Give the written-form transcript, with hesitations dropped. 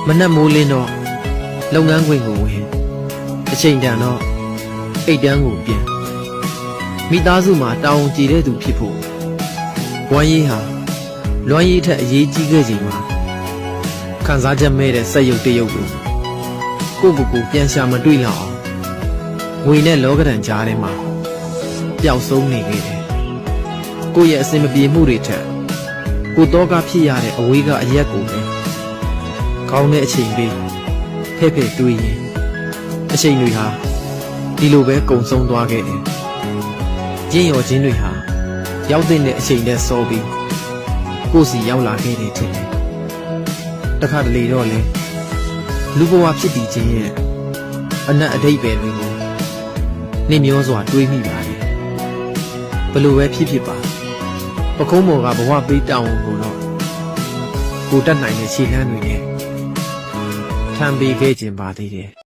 မနှက်မိုးလင်းတော့လုပ်ငန်းခွင်ကိုဝင်အချိန်တန်တော့အိတ်တန်းကိုပြန်မိသားစုမှာတာဝန်ကျေတဲ့သူဖြစ်ဖို့ဝမ်းရေးဟာလွမ်းရေးထက်အရေးကြီးခဲ့ချိန်မှာခံစားချက်မဲ့တဲ့စက်ရုပ်တရုပ်ကိုကိုပြန်ရှာမတွေ့လောက်အောင်ငွေနဲ့လောကဓာတ်ကြားထဲမှာပျောက်ဆုံးနေခဲ့တယ်ကိုရဲ့အစင်မပြေမှုတွေထက်ကိုတော့ကဖြစ်ရတဲ့အဝေးကအရက်ကိုလည်းကောင်းတဲ့အချိန်လေးဖဲ့တွေးရင်အချိန်တွေဟာဒီလိုပဲကုံဆုံးသွားခဲ့တယ်ရင်းရော်ချင်းတွေဟာရောက်တဲ့အချိန်နဲ့စောပြီးကိုစီရောက်လာခဲ့တယ်ထင်တယ်တခါတလေတော့လေလူဘဝဖြစ်တည်ခြင်းရဲ့အနက်အဓိပ္ပာယ်တွေကိုနှမျောစွာတွေးမိပါတယ်ဘလို့ပဲဖြစ်ပါပကုံးမော်ကဘဝပေးတောင်းဝန်ကိုတော့ကိုတတ်နိုင်တဲ့ခြေလှမ်းတွေနဲ့ထမ်းပေးခဲ့ခြင်းပါသေးတယ်